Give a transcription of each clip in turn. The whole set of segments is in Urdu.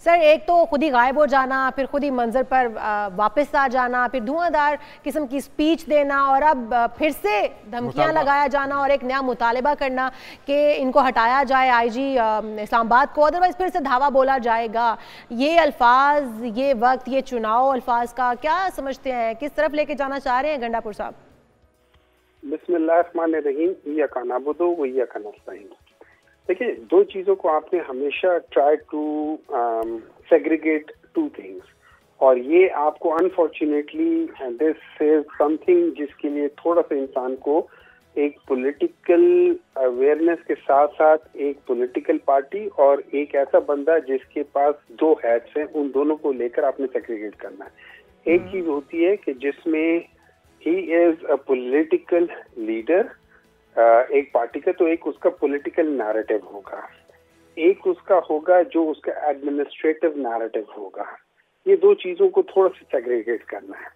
سر ایک تو خود ہی غائب ہو جانا، پھر خود ہی منظر پر واپس آ جانا، پھر دھواں قسم کی سپیچ دینا، اور اب پھر سے دھمکیاں لگایا جانا اور ایک نیا مطالبہ کرنا کہ ان کو ہٹایا جائے آئی جی اسلام آباد کو، ادروائز پھر سے دھاوا بولا جائے گا۔ یہ الفاظ، یہ وقت، یہ چناؤ الفاظ کا کیا سمجھتے ہیں، کس طرف لے کے جانا چاہ رہے ہیں گنڈا پور صاحب؟ بسم اللہ الرحمن الرحیم، ایاک نعبد و ایاک نستعین۔ دیکھیں، دو چیزوں کو آپ نے ہمیشہ try to segregate two things, اور یہ آپ کو unfortunately this is some thing جس کے لیے تھوڑا سا انسان کو ایک پولیٹیکل اویئرنیس کے ساتھ ساتھ ایک پولیٹیکل پارٹی اور ایک ایسا بندہ جس کے پاس دو ہیٹس ہیں، ان دونوں کو لے کر آپ نے سیگریگیٹ کرنا ہے۔ ایک چیز ہوتی ہے کہ جس میں ہی از اے پولیٹیکل لیڈر ایک پارٹی کا، تو ایک اس کا پولیٹیکل نیریٹو ہوگا، ایک اس کا ہوگا جو اس کا ایڈمنسٹریٹو نیریٹو ہوگا۔ یہ دو چیزوں کو تھوڑا سا سیگریگیٹ کرنا ہے۔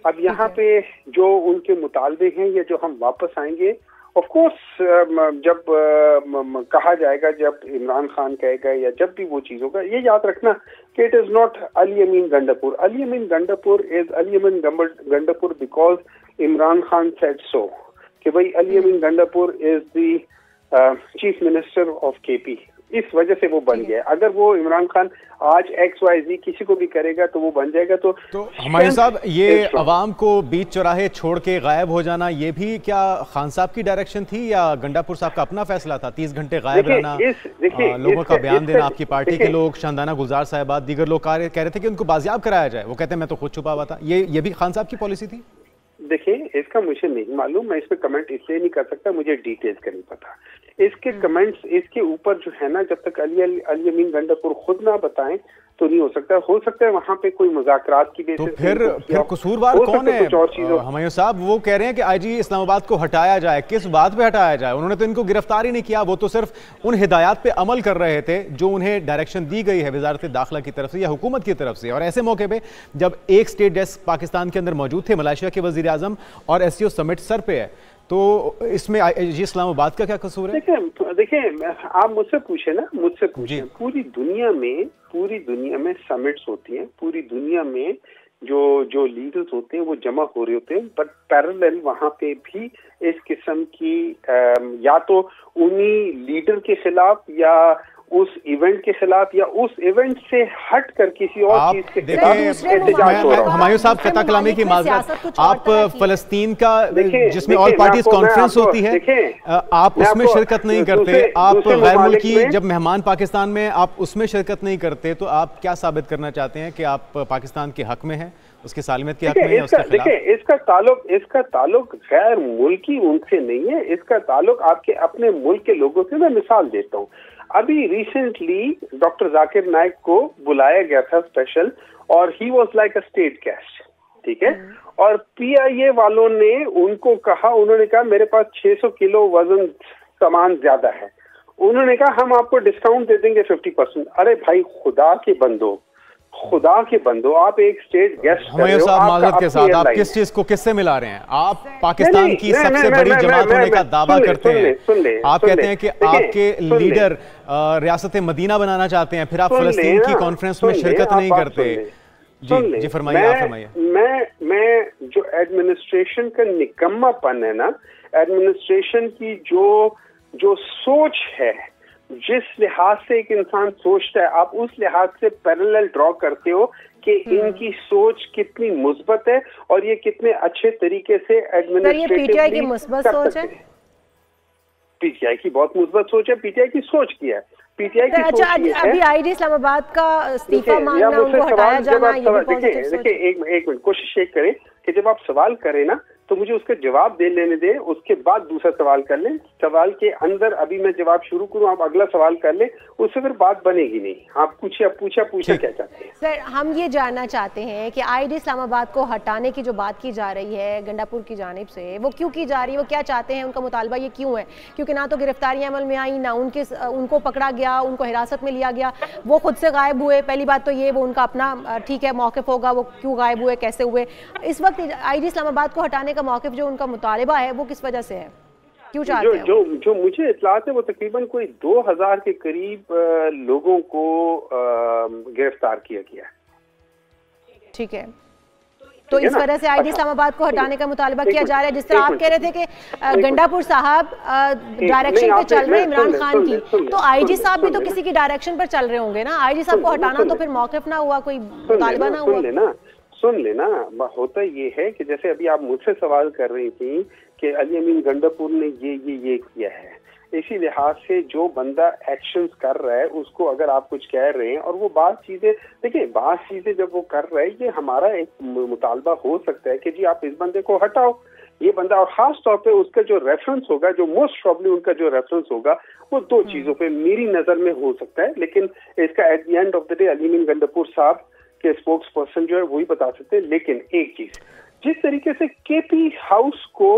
اب یہاں پہ جو ان کے مطالبے ہیں یا جو ہم واپس آئیں گے، آف کورس جب کہا جائے گا، جب عمران خان کہے گا یا جب بھی وہ چیز ہوگا، یہ یاد رکھنا کہ it is not Ali Amin Gandapur. Ali Amin Gandapur is Ali Amin Gandapur because Imran Khan said so, کہ بھائی Ali Amin Gandapur is the chief minister of K P, اس وجہ سے وہ بن گیا۔ اگر وہ عمران خان آج ایکس وائی زی کسی کو بھی کرے گا تو وہ بن جائے گا۔ تو ہمایوں صاحب، یہ عوام کو بیچ چوراہے چھوڑ کے غائب ہو جانا، یہ بھی کیا خان صاحب کی ڈائریکشن تھی یا گنڈاپور صاحب کا اپنا فیصلہ تھا؟ 30 گھنٹے غائب رہنا، لوگوں کا بیان دینا، آپ کی پارٹی کے لوگ، شاندانہ گلزار صاحبات، دیگر لوگ کہہ رہے تھے کہ ان کو بازیاب کرایا جائے، وہ کہتے ہیں میں تو خود چھپا ہوا تھا، یہ بھی خان صاحب کی پالیسی تھی؟ دیکھیں، اس کا مجھے نہیں معلوم، میں اس پہ کمنٹ اس لیے نہیں کر سکتا، مجھے ڈیٹیلز کا نہیں پتا۔ اس کے کمنٹس اس کے اوپر جو ہے نا، جب تک علی امین گنڈاپور خود نہ بتائیں تو نہیں ہو سکتا ہے وہاں پہ کوئی مذاکرات کی بیسس۔ تو پھر قصوروار کون ہے ہمایوں صاحب؟ وہ کہہ رہے ہیں کہ آئی جی اسلام آباد کو ہٹایا جائے، کس بات پہ ہٹایا جائے؟ انہوں نے تو ان کو گرفتار ہی نہیں کیا، وہ تو صرف ان ہدایات پہ عمل کر رہے تھے جو انہیں ڈائریکشن دی گئی ہے وزارت داخلہ کی طرف سے یا حکومت کی طرف سے۔ اور ایسے موقع پہ جب ایک اسٹیٹ ڈیسک پاکستان کے اندر موجود تھے، ملائیشیا کے وزیر اعظم، اور ایس سی او سمٹ سر پہ ہے، تو اس میں جی اسلام آباد کا کیا قصور ہے؟ دیکھیں آپ مجھ سے پوچھیں نا، مجھ سے پوچھیں، پوری دنیا میں سمٹس ہوتی ہیں، پوری دنیا میں جو لیڈرز ہوتے ہیں وہ جمع ہو رہے ہوتے ہیں، بٹ پیرالل وہاں پہ بھی اس قسم کی یا تو انہی لیڈر کے خلاف یا اس ایونٹ کے خلاف یا اس ایونٹ سے ہٹ کر کسی اور چیز کے خلاف احتجاج ہو رہا ہے۔ ہمایوں صاحب قطع کلامی کی معذرت، آپ فلسطین کا جس میں آل پارٹیز کانفرنس ہوتی ہے، آپ اس میں شرکت نہیں کرتے، آپ غیر ملکی جب مہمان پاکستان میں آپ اس میں شرکت نہیں کرتے، تو آپ کیا ثابت کرنا چاہتے ہیں کہ آپ پاکستان کے حق میں ہیں، اس کی سالمیت کے حق میں ہیں، اس کے خلاف؟ دیکھیں، اس کا تعلق غیر ملکی ان سے نہیں ہے، اس کا تعلق آپ کے اپنے ملک کے لوگوں سے۔ میں مثال دیتا ہوں، ابھی ریسنٹلی ڈاکٹر ذاکر نائک کو بلایا گیا تھا اسپیشل، اور he was like a state guest, ٹھیک ہے، اور پی آئی اے والوں نے ان کو کہا، انہوں نے کہا میرے پاس 600 کلو وزن سامان زیادہ ہے، انہوں نے کہا ہم آپ کو ڈسکاؤنٹ دے دیں گے 50%۔ ارے بھائی، خدا کے بندو، آپ ایک اسٹیٹ گیسٹ کر رہے ہو، صاحب معذرت کے ساتھ آپ کس چیز کو کس سے ملا رہے ہیں؟ آپ پاکستان کی سب سے بڑی جماعت ہونے کا دعویٰ کرتے ہیں، آپ کہتے ہیں کہ آپ کے لیڈر ریاست مدینہ بنانا چاہتے ہیں، پھر آپ فلسطین کی کانفرنس میں شرکت نہیں کرتے۔ جی فرمائیے، آپ فرمائیے۔ میں جو ایڈمنسٹریشن کا نکما پن ہے نا، ایڈمنسٹریشن کی جو سوچ ہے، جس لحاظ سے ایک انسان سوچتا ہے، آپ اس لحاظ سے پیرالل ڈرا کرتے ہو کہ ان کی سوچ کتنی مثبت ہے اور یہ کتنے اچھے طریقے سے ایڈمنسٹریٹو پی ٹی آئی کی مثبت سوچ ہے، پی ٹی آئی کی بہت مثبت سوچ ہے، پی ٹی آئی کی سوچ کیا ہے، پی ٹی آئی کی سوچ یہ ہے۔ ابھی آئی ڈی اسلام آباد کا استعفیٰ مانگنا، ان کو ہٹایا جانا، یہ بھی پازیٹیو سوچ ہے۔ دیکھیں ایک منٹ کوشش یہ کریں کہ جب آپ سوال کریں نا تو مجھے اس کا جواب دے لینے دیں، اس کے بعد دوسرا سوال کر لیں۔ سوال کے اندر ابھی میں جواب شروع کروں، آپ اگلا سوال کر لیں، اس سے پھر بات بنے گی نہیں۔ آپ پوچھا کیا چاہتے ہیں؟ سر ہم یہ جاننا چاہتے ہیں کہ آئی ڈی اسلام آباد کو ہٹانے کی جو بات کی جا رہی ہے گنڈاپور کی جانب سے، وہ کیوں کی جا رہی ہے، وہ کیا چاہتے ہیں، ان کا مطالبہ یہ کیوں ہے؟ کیونکہ نہ تو گرفتاریاں عمل میں آئیں، نہ ان کو پکڑا گیا، ان کو حراست میں لیا گیا، وہ خود سے غائب ہوئے۔ پہلی بات تو یہ، وہ ان کا اپنا ٹھیک ہے موقف ہوگا، وہ کیوں غائب ہوئے، کیسے ہوئے۔ اس وقت آئی ڈی اسلام آباد کو ہٹانے کا موقف جو ان کا مطالبہ ہے وہ کس وجہ سے ہے؟ کیوں چاہتے ہیں؟ جو مجھے اطلاعات ہے وہ تقریباً کوئی 2000 کے قریب لوگوں کو گرفتار کیا گیا ہے. ٹھیک ہے، تو اس وجہ سے آئی جی اسلام آباد کو ہٹانے کا مطالبہ کیا جا رہا ہے. جس طرح آپ کہہ رہے تھے کہ گنڈا پور صاحب ڈائریکشن پہ چل رہے ہیں عمران خان کی، تو آئی جی صاحب بھی تو کسی کی ڈائریکشن پر چل رہے ہوں گے نا. آئی جی صاحب کو ہٹانا تو پھر موقف نہ ہوا، کوئی مطالبہ نہ ہوا. سن لینا، ہوتا یہ ہے کہ جیسے ابھی آپ مجھ سے سوال کر رہی تھیں کہ علی امین گنڈا پور نے یہ کیا ہے، اسی لحاظ سے جو بندہ ایکشنز کر رہا ہے اس کو اگر آپ کچھ کہہ رہے ہیں اور وہ بعض چیزیں دیکھیں، بعض چیزیں جب وہ کر رہا ہے، یہ ہمارا ایک مطالبہ ہو سکتا ہے کہ جی آپ اس بندے کو ہٹاؤ. یہ بندہ، اور خاص طور پہ اس کا جو ریفرنس ہوگا، جو موسٹ پرابلی ان کا جو ریفرنس ہوگا وہ دو چیزوں پہ میری نظر میں ہو سکتا ہے. لیکن اس کا at the end of the day Ali Amin Gandapur صاحب کے اسپوکس پرسن جو ہے وہی بتا سکتے ہیں. لیکن ایک چیز، جس طریقے سے کے پی ہاؤس کو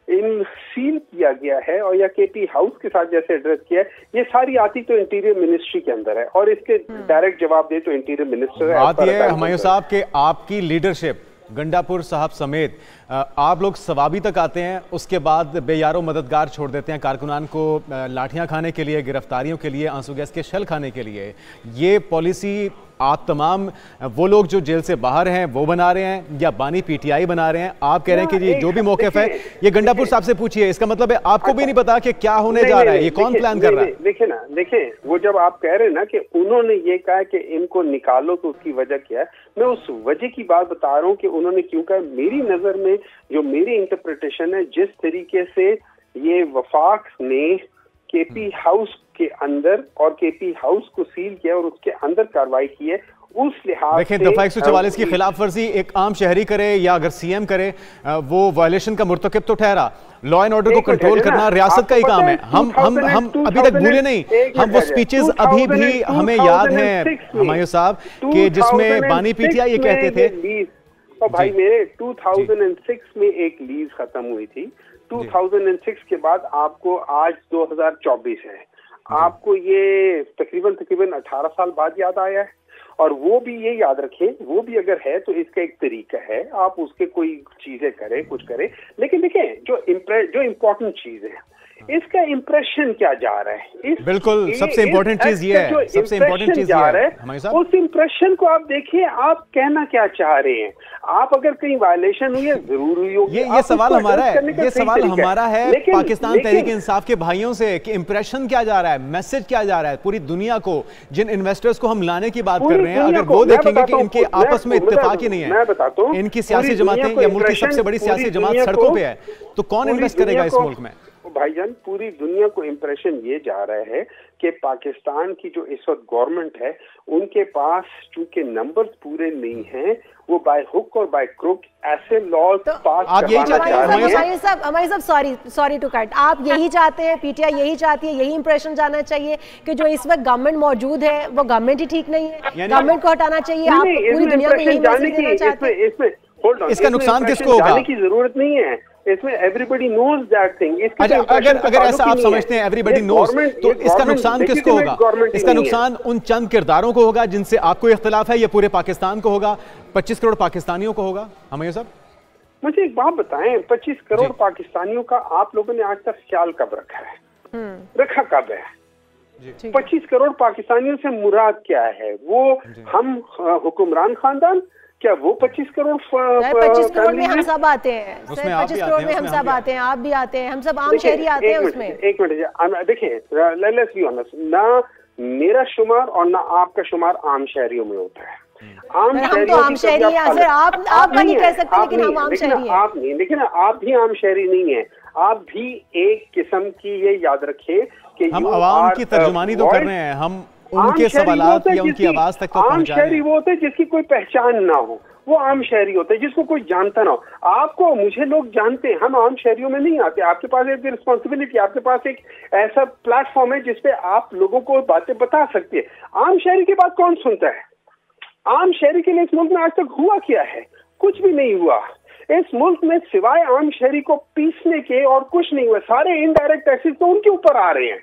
سیل کیا گیا ہے اور یا کے پی ہاؤس کے ساتھ جیسے ایڈریس کیا ہے، یہ ساری آتی تو انٹیریئر منسٹری کے اندر ہے اور اس کے ڈائریکٹ جواب دے تو انٹیریئر منسٹر ہے. بات یہ ہے ہمایوں صاحب کہ آپ کی لیڈرشپ گنڈا پور صاحب سمیت آپ لوگ ثوابی تک آتے ہیں، اس کے بعد بے یارو مددگار چھوڑ دیتے ہیں، کارکنان کو لاٹھیاں کھانے کے لیے، گرفتاریوں کے لیے، آنسو گیس کے شل کھانے کے لیے. یہ پالیسی آپ تمام وہ لوگ جو جیل سے باہر ہیں وہ بنا رہے ہیں یا بانی پی ٹی آئی بنا رہے ہیں؟ آپ کہہ رہے ہیں کہ جی جو بھی موقف ہے یہ گنڈا پور صاحب سے پوچھئے. اس کا مطلب ہے آپ کو بھی نہیں پتا کہ کیا ہونے جا رہا ہے، یہ کون پلان کر رہا ہے؟ دیکھیں وہ جب آپ کہہ رہے ہیں نا کہ انہوں نے یہ کہا کہ ان کو نکالو تو اس کی وجہ کیا ہے، میں اس وجہ کی بات بتا رہا ہوں کہ انہوں نے کیوں کہا. میری نظر میں جو میری انٹرپریٹیشن ہے، جس طریقے سے یہ وفاق نے کے پی ہاؤس کے اندر اور کے پی ہاؤس کو سیل کیا اور اس کے اندر کارروائی کی ہے، اس لحاظ دیکھیں دفعہ 144 کی خلاف ورزی ایک عام شہری کرے یا اگر سی ایم کرے وہ وائلیشن کا مرتکب تو ٹھہرا. لا اینڈ آرڈر کو کنٹرول کرنا ریاست کا ہی کام ہے. ہم ابھی تک بھولے نہیں، ہم وہ سپیچز ابھی بھی ہمیں یاد ہیں ہمایوں صاحب کہ جس میں بانی پی ٹی آئی یہ کہتے تھے. اور بھائی میرے 2006 میں ایک لیز ختم ہوئی تھی. 2006 کے بعد آپ کو آج 2024 ہے، آپ کو یہ تقریباً 18 سال بعد یاد آیا ہے. اور وہ بھی یہ یاد رکھیں، وہ بھی اگر ہے تو اس کا ایک طریقہ ہے، آپ اس کے کوئی چیزیں کریں، کچھ کریں. لیکن دیکھیں جو امپورٹنٹ چیز ہے، اس کا امپریشن کیا جا رہا ہے. بالکل سب سے امپورٹنٹ چیز یہ ہے، سب سے امپورٹنٹ چیز یہ ہے اس امپریشن کو آپ دیکھیے، آپ کہنا کیا چاہ رہے ہیں. آپ اگر کہیں وائلیشن ہوئی ہے ضرور ہوئی ہوگی. یہ سوال ہمارا ہے، یہ سوال ہمارا ہے پاکستان تحریک انصاف کے بھائیوں سے کہ امپریشن کیا جا رہا ہے، میسج کیا جا رہا ہے پوری دنیا کو. جن انویسٹرز کو ہم لانے کی بات کر رہے ہیں، اگر وہ دیکھیں گے کہ ان کے آپس میں اتفاق ہی نہیں ہے، ان کی سیاسی جماعتیں یا ملک کی سب سے بڑی سیاسی جماعت سڑکوں پہ ہے، تو کون انویسٹ کرے گا اس ملک میں؟ بھائی جان پوری دنیا کو امپریشن یہ جا رہا ہے کہ پاکستان کی جو اس وقت گورنمنٹ ہے ان کے پاس چونکہ نمبرز پورے نہیں ہیں، وہ بائی ہک اور بائی کروک ایسے لاز پاس کروانا چاہ رہے ہیں. ہمارے صاحب سوری ٹو کٹ، آپ یہی چاہتے ہیں، پی ٹی آئی یہی چاہتی ہے، یہی امپریشن جانا چاہیے کہ جو اس وقت گورنمنٹ موجود ہے وہ گورنمنٹ ہی ٹھیک نہیں ہے، گورنمنٹ کو ہٹانا چاہیے. آپ پوری دنیا کو یہی میسج دینا چاہتے ہیں. اس کا نقصان کس کو ہوگا؟ جانے کی ضرورت نہیں ہے اس میں. Everybody knows that thing. اگر ایسا آپ سمجھتے ہیں ایوریبڈی نوز تو اس کا نقصان کس کو ہوگا؟ اس کا نقصان ان چند کرداروں کو ہوگا جن سے آپ کو اختلاف ہے، یہ پورے پاکستان کو ہوگا، 25 کروڑ پاکستانیوں کو ہوگا؟ ہمایوں صاحب مجھے ایک بات بتائیں، 25 کروڑ پاکستانیوں کا آپ لوگوں نے آج تک خیال کب رکھا ہے؟ رکھا کب ہے؟ 25 کروڑ پاکستانیوں سے مراد کیا ہے؟ وہ ہم حکمران خاندان، کیا وہ 25 کروڑ 25 کروڑ میں ہم سب آتے ہیں، 25 کروڑ میں ہم سب آتے ہیں، آپ بھی آتے ہیں، ہم سب عام شہری آتے ہیں اس میں. ایک منٹ دیکھیں، لیٹس بی آنیسٹ، نہ میرا شمار اور نہ آپ کا شمار عام شہریوں میں ہوتا ہے. ہم تو عام شہری ہیں سر، آپ کا نہیں کہہ سکتے لیکن ہم عام شہری ہیں. آپ نہیں، لیکن آپ بھی عام شہری نہیں ہیں. آپ بھی ایک قسم کی یہ یاد رکھیں کہ ہم عوام کی ترجمانی تو کر رہے ہیں، ہم ان کے سوالات یا ان کی آواز تک تو پہنچا رہے ہیں. عام شہری وہ ہوتے ہیں جس کی کوئی پہچان نہ ہو، وہ عام شہری ہوتے ہیں جس کو کوئی جانتا نہ ہو. آپ کو مجھے لوگ جانتے ہیں، ہم عام شہریوں میں نہیں آتے. آپ کے پاس ایک رسپانسبلٹی، آپ کے پاس ایک ایسا پلیٹ فارم ہے جس پہ آپ لوگوں کو باتیں بتا سکتے ہیں. عام شہری کی بات کون سنتا ہے؟ عام شہری کے لیے اس ملک میں آج تک ہوا کیا ہے؟ کچھ بھی نہیں ہوا. اس ملک میں سوائے عام شہری کو پیسنے کے اور کچھ نہیں ہوا. سارے انڈائریکٹ ٹیکسز تو ان کے اوپر آ رہے ہیں.